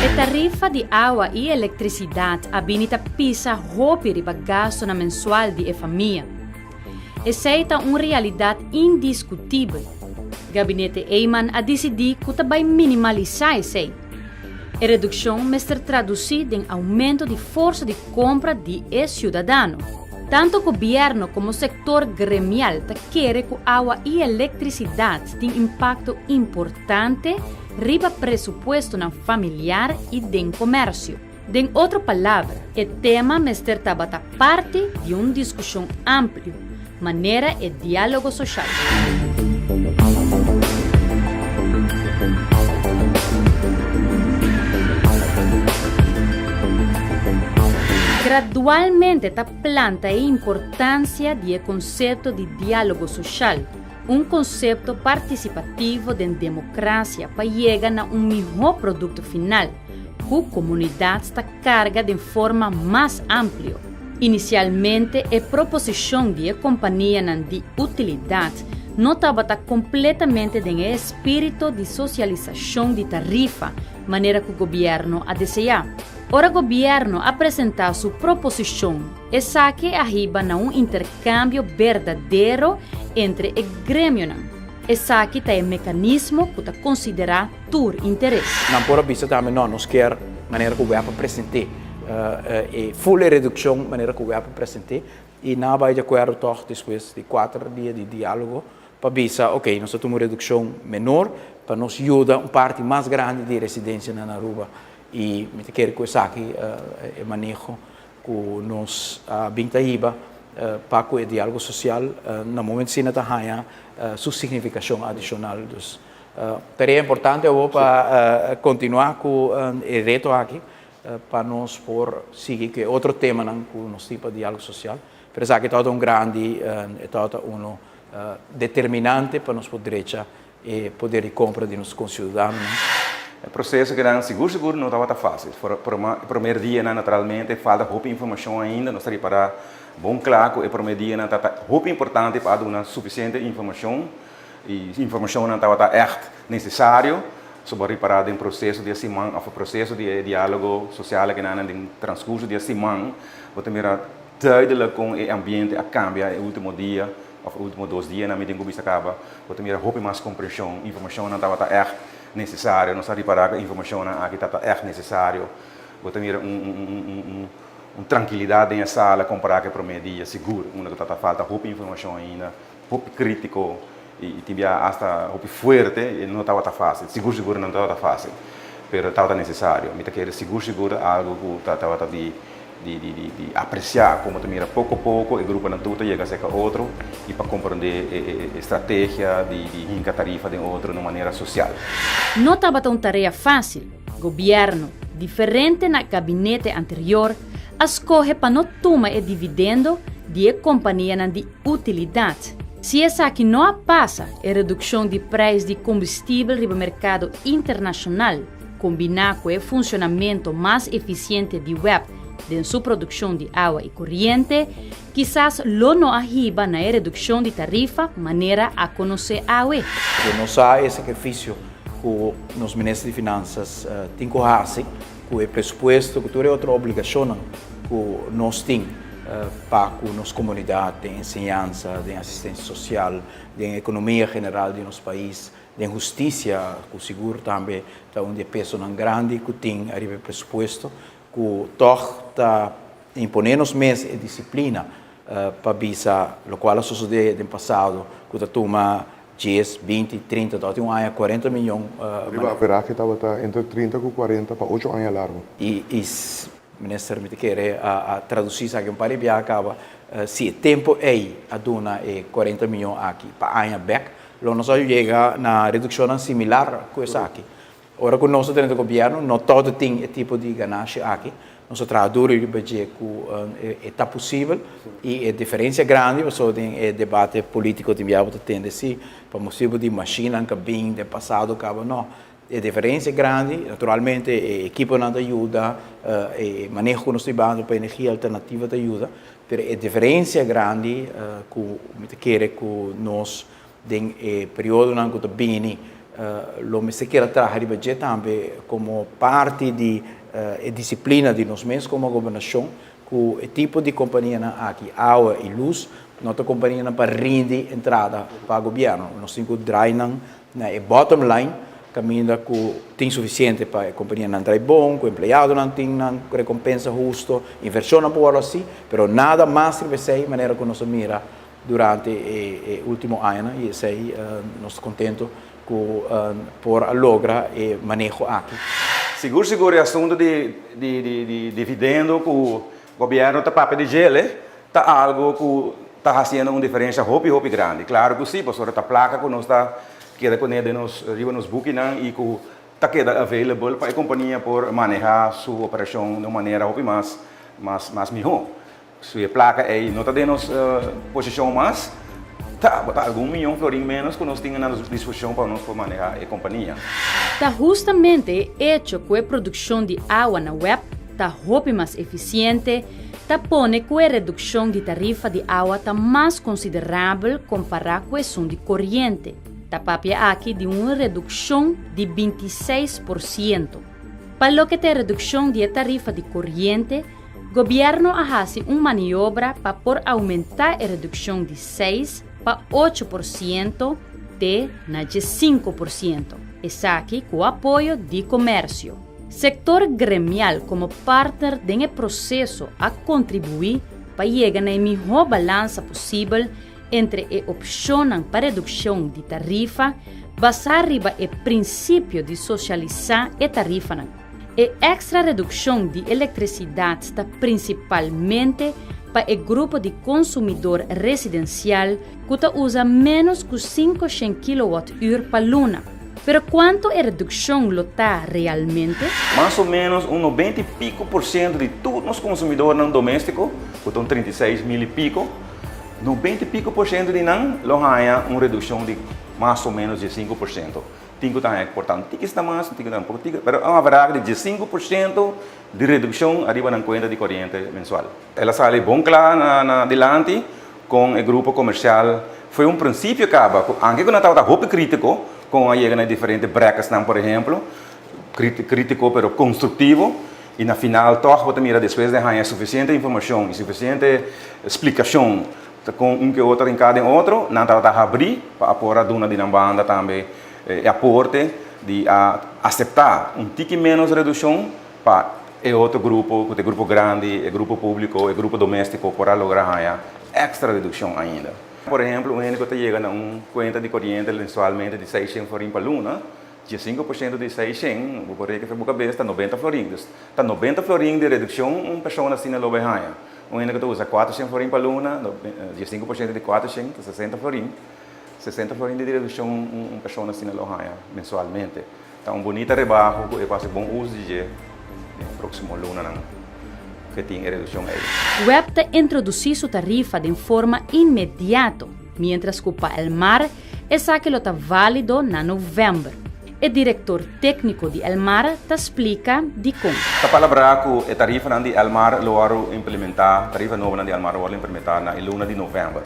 A tarifa de água e eletricidade habilita pisa roupa de gasto na mensual de família. Essa é uma realidade indiscutível. O gabinete Eyman a decidir que vai minimalizar isso. A redução mestre traduzida em aumento de força de compra de cidadão. Tanto o governo como o setor gremial querem que água e eletricidade tenham impacto importante riba presupuesto na familiar e den comércio. Em outra palavra, o tema mestre estava parte de uma discussão ampla, maneira e diálogo social. Gradualmente está planta a importância do conceito de diálogo social, um conceito participativo de democracia para chegar a um melhor produto final, que a comunidade está carga de forma mais ampla. Inicialmente, a proposição de companhia de utilidade não estava completamente no espírito de socialização de tarifa, maneira que o governo a desejar. Ora, o governo apresentar sua proposição e saque arriba a um intercâmbio verdadeiro entre o grêmio. E saque tem um mecanismo que está considerado tur interesse. Não por vista também nós quer maneira que o governo apresente e full redução maneira que o governo apresente e não vai de acordo toch depois de 4 dias de diálogo para visa, ok, nós temos uma redução menor para nos ajudar uma parte mais grande de residência na Aruba. E me quero que isso aqui é manejo que nós bintaiba para o diálogo social no momento que está ganha sua significação adicional dos é importante para continuar com o reto aqui para nós por seguir que outro tema com o nosso tipo de diálogo social mas isso aqui é todo grande é todo determinante para nós poder e poder de compra de nossos concidadãos. O processo que era seguro não estava fácil. O primeiro dia, naturalmente, falta pouca informação ainda, nós estamos para bom claro, o primeiro dia está pouco importante para dar suficiente informação, e informação não estava echt necessário, sobre reparar em processo de semana, o processo de diálogo social que não tem transcurso de semana, você mira duidelijk com o ambiente a cambiar no último dia, ou nos últimos 2 dias, na medida que acaba, você mira pouco mais compreensão, informação não estava echt necessário, não sabe para a informação aqui está é necessário, vou ter tranquilidade na sala comparar com o primeiro dia seguro, uma que está falta pouca informação ainda, pouco crítico e também hasta pouco forte, e não estava fácil, seguro não estava fácil, mas estava necessário, me quero seguro algo que estava de apreciar como também pouco a pouco o grupo não tudo chega a ser outro e para compreender a estratégia de tarifa de outro de maneira social. Não estava uma tarefa fácil. O governo, diferente na gabinete anterior, escolhe para não tomar o dividendo de companhia de utilidade. Se essa aqui não passa, a redução de preço de combustível no mercado internacional, combinar com o funcionamento mais eficiente de web de sua produção de água e corrente, quizás lo não arriba na redução de tarifa, maneira a conhecer a água. Não há esse sacrifício que os ministros de finanças têm que fazer, com o pressuposto, que toda outra obrigação que nós temos para a nossa comunidade, de ensinança, de assistência social, de economia general de nosso país, de justiça, que o seguro também está um peso grande que tem a pressuposto, que está imponendo mais disciplina para visar o qual sucedeu no passado, que está tomando 10, 20, 30, até um ano 40 milhões. Verá que estava entre 30 e 40 para 8 anos largo. E o ministro me quer traduzir isso aqui para ele acaba se o tempo é a dona 40 milhões aqui para ano back, nós só chega na redução similar com essa aqui. Ora, com o nosso dentro do governo, não todo tem esse tipo de ganância aqui. Nós traduzimos o budget que está possível e a diferença é grande, mas tem debate político que tem de si, para motivo de machina que vem do passado, não. A diferença é grande, naturalmente, a equipe não ajuda, o manejo que nós temos para energia alternativa ajuda, mas a diferença é grande que quer que nós, no período que está bem, lo me se quiera trabalhar de budget também como parte de disciplina de nós mesmos como governação, com o tipo de companhia aqui, água e luz, nossa companhia para render entrada para o governo. Nós temos que drainar na bottom line, caminha com tem suficiente para a companhia não entrar bom, com o empregado não tem recompensa justo, inversão não pode assim, mas nada mais que ser maneira que nós mira durante o último ano e sei nós contento por lograr o manejo aqui. Seguro é assunto de dividendo que o governo está papel de gelo, está algo que está fazendo uma diferença hopi grande. Claro que sim, por a placa que nós está queda com ele nos riba nos booking e que está queda available para a companhia por manejar sua operação de uma maneira hopi mais melhor. Se a placa aí não está dando posição mais, tá algum milhão florim menos que nós tínhamos à disposição para nós manejar a companhia. Está justamente hecho que a produção de água na web está hopi mais eficiente, está pone que a redução de tarifa de água está mais considerável comparado com a questão de corrente. Está papia aqui de uma redução de 26%. Para lo que tem redução de tarifa de corrente, o governo hace uma maniobra para por aumentar a redução de 6% para 8% de 5%. Essa aqui com o apoio de comércio. Sector gremial como partner do processo a contribuir para chegar na melhor balança possível entre a opção para redução de tarifa, basada riba o princípio de socializar a tarifa. A extra redução de eletricidade está principalmente para o grupo de consumidor residencial que usa menos que 500 kWh por luna. Pero quanto a redução lo está realmente? Mais ou menos 90 e pico por cento de todos os consumidores não domésticos, que estão 36 mil e pico, 90 e pico por cento de não ganha uma redução de mais ou menos de 5%. Tem que estar importante, tem que estar mais, tem que estar um pouco, mas haverá de 5% de redução arriba na conta de corrente mensual. Ela sai bom claro adelante com o grupo comercial. Foi um princípio que acaba, aunque quando estava muito crítico, com a chegada de diferentes brecas, por exemplo, crítico, mas construtivo, e na final, todo mira depois de ganhar suficiente informação e suficiente explicação com um que outro em cada outro, não estava a abrir para pôr a duna de na banda também, aporte de aceitar um tique menos redução para o outro grupo, o grupo grande, o grupo público, o grupo doméstico, para lograr ganhar extra redução ainda. Por exemplo, um único que chega a uma conta de corrente mensualmente de 600 florim por luna, de 5% de 600, vou por aí que foi boa cabeça, está 90 florim. Está 90 florim de redução, uma pessoa assim na lobe ganha. Um único que usa 400 florim por luna, de 5% de 400, 60 florim. 60 florim de redução, uma pessoa assim na lobe ganha mensualmente. Então, um bonito rebaixo, e quase bom uso de próximo luna que tem redução aí. O Web introduziu sua tarifa de forma imediata, mientras que para Elmar essa que está válido na novembro. O diretor técnico de Elmar te explica de como. A palavra que a tarifa de Elmar lo vai implementar, tarifa nova de Elmar vai implementar na luna de novembro.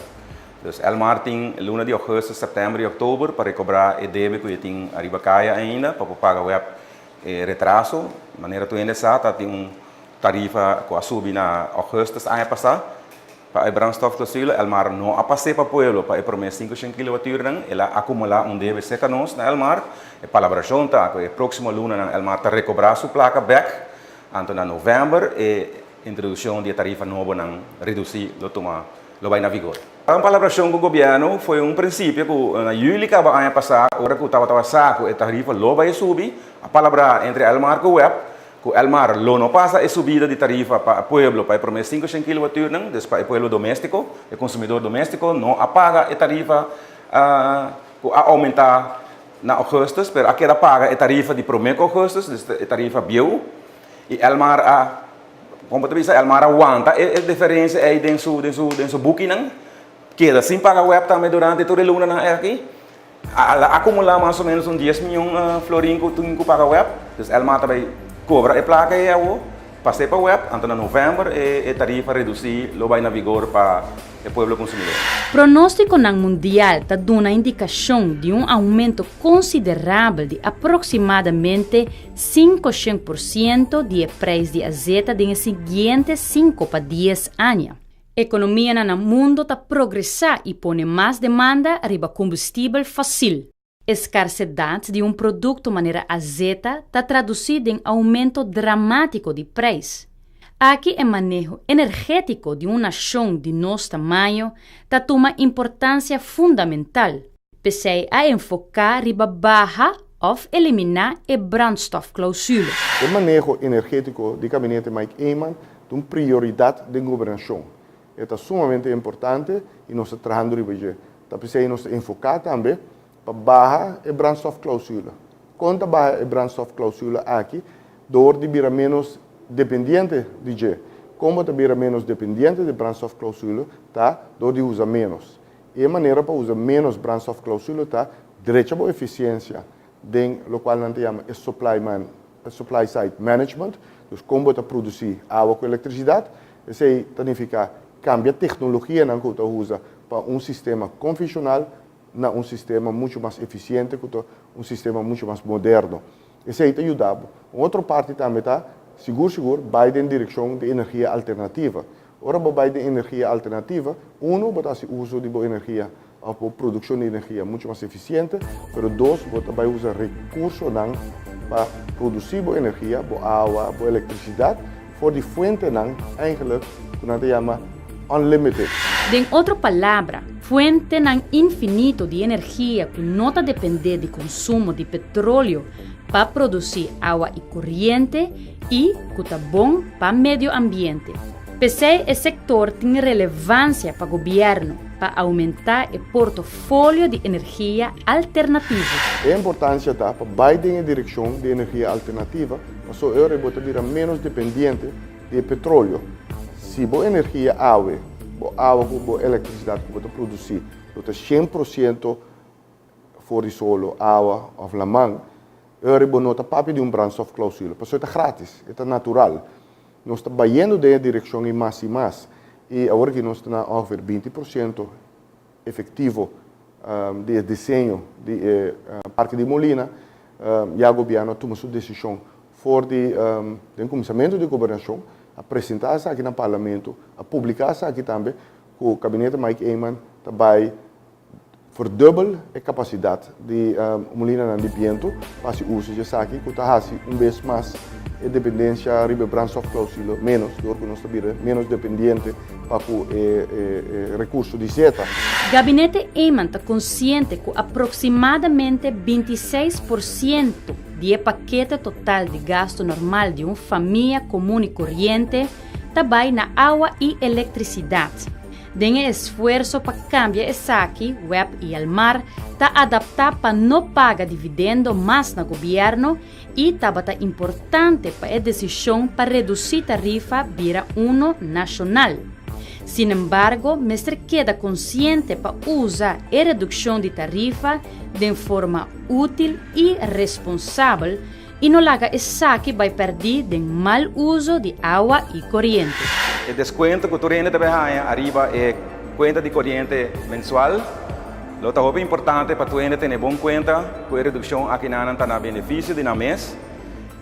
Então, Elmar tem luna de agosto, setembro e outubro para cobrar o débito que tem arriba caia ainda para pagar o web retraso. De maneira que ainda sabe, tem tarifa que subiu na agosto ano passado. Para o brandstof que subiu, Elmar não passou para o pueblo para prometer 500 kWh, ela acumula débito seca nós na Elmar. A palavra junta, que a próxima luna Elmar está recobrar sua placa back, então na novembro e introdução de tarifa nova não reduzir lo vai na vigor. A palavra com o governo foi um princípio que na julho que ano passado, hora que estava saco a tarifa lo vai subir, a palavra entre Elmar e o web, que Elmar lo não passa a subida de tarifa para o pueblo para prometer 500 kWh, depois para o pueblo doméstico, o consumidor doméstico não apaga a tarifa a aumentar na agosto, mas aquela paga a tarifa de prometo agosto, a tarifa bio, e Elmar como tu bisa, Elmar aguanta a diferença aí dentro do booking, queda sem pagar web também durante toda a luna aqui, acumular mais ou menos 10 milhões florim que tu paga web, então Elmar também cobra a placa e Passei para a web, então em novembro a tarifa reduzir, lo vai na vigor para o povo consumidor. Pronóstico mundial está dando indicação de aumento considerável de aproximadamente 500% de preço de azeite nos seguintes 5 para 10 anos. A economia no mundo está progressando e põe mais demanda riba combustível fóssil. Escassidade de produto maneira azeite está traduzida em aumento dramático de preço. Aqui o manejo energético de uma nação de nosso tamanho está toma importância fundamental, pese a enfocar riba barra ou eliminar a brandstofclausule. O manejo energético do gabinete Mike Eyman é uma prioridade da governação. É sumamente importante e nós estamos trabalhando riba já. Está precisa nós enfocar também para barra a brandstofclausule. Quando barra a brandstofclausule aqui, dor de vir menos dependente de G. Como está vir menos dependente de brandstofclausule, tá? Dor de usar menos. E a maneira para usar menos brandstofclausule tá direita para a eficiência, do qual nós chamamos supply side management, então como está produzir água com eletricidade, isso aí significa cambia a tecnologia que está usa para sistema convencional a sistema muito mais eficiente, sistema muito mais moderno. Isso aí está ajudando. Outra parte também está seguro, vai em direção de energia alternativa. Ora, vai de energia alternativa, vai ter o uso de boa energia, a produção de energia muito mais eficiente, mas dois, vai usar recursos para produzir boa energia, boa água, boa eletricidade, for de fonte, eigenlijk, que nós chamamos unlimited. Em outra palavra, fonte infinito de energia que não depende de consumo de petróleo para produzir água e corrente e que está bom para o meio ambiente. Pese o setor tem relevância para o governo para aumentar o portfólio de energia alternativa. A importância está para vai em direção de energia alternativa, mas o euro pode menos dependente de petróleo. Se boa energia água com eletricidade que você produzir, você 100% fora de solo, água ou lamang, você não está papi de brandstofclausule, porque é grátis, é natural. Nós estamos indo na direção e mais, e agora que nós estamos a 20% efetivo de desenho do Parque de Molina, e o governo tomou sua decisão fora do começamento de governação, apresentar-se aqui no parlamento, a publicar-se aqui também, que o gabinete Mike Eyman vai verdubbel a capacidade de molina de viento para se uso de aqui, que está vez mais a dependência de brandstofclausule menos, porque nós estamos menos dependente para o recurso de zeta. O gabinete Eyman está consciente que aproximadamente 26% do paquete total de gasto normal de uma família comum e corrente vai na água e eletricidade. Tem esforço para cambiar esse saque, web e almar, está adaptar para não pagar dividendo mais no governo e está importante para a decisão para reduzir tarifa vira nacional. Sin embargo, mestre queda consciente para usar a redução de tarifa de forma útil e responsável e não laga esse saque vai perder de mal uso de água e corrente. O desconto que o Torrente também arriba é conta de corrente mensual. Isso é importante para o Torrente ter boa conta, que a redução aqui não está no benefício de mês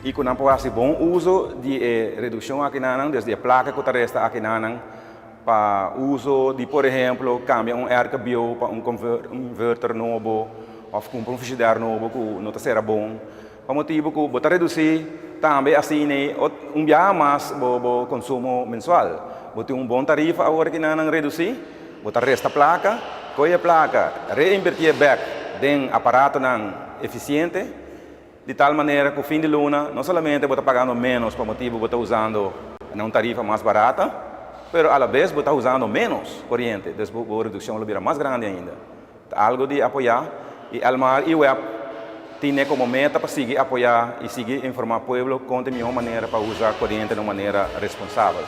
e que não pode fazer bom uso de redução aqui não, desde a placa que resta aqui não, para uso de, por exemplo, cambiar RKBO para converter novo ou comprar frigideira novo que não está bom. Para motivo que você reduzir também assim dia mais o consumo mensual. Você tem bom tarifa agora que não reduzir, você resta placa, coi a placa, reinvertir back em aparato não eficiente, de tal maneira que o fim de luna não somente você está pagando menos para motivo você está usando uma tarifa mais barata, mas à vez você está usando menos corrente, depois a redução vai mais grande ainda. Algo de apoiar e Almar e web tem como meta para seguir apoiar e seguir informar o povo com a melhor maneira para usar corrente de uma maneira responsável.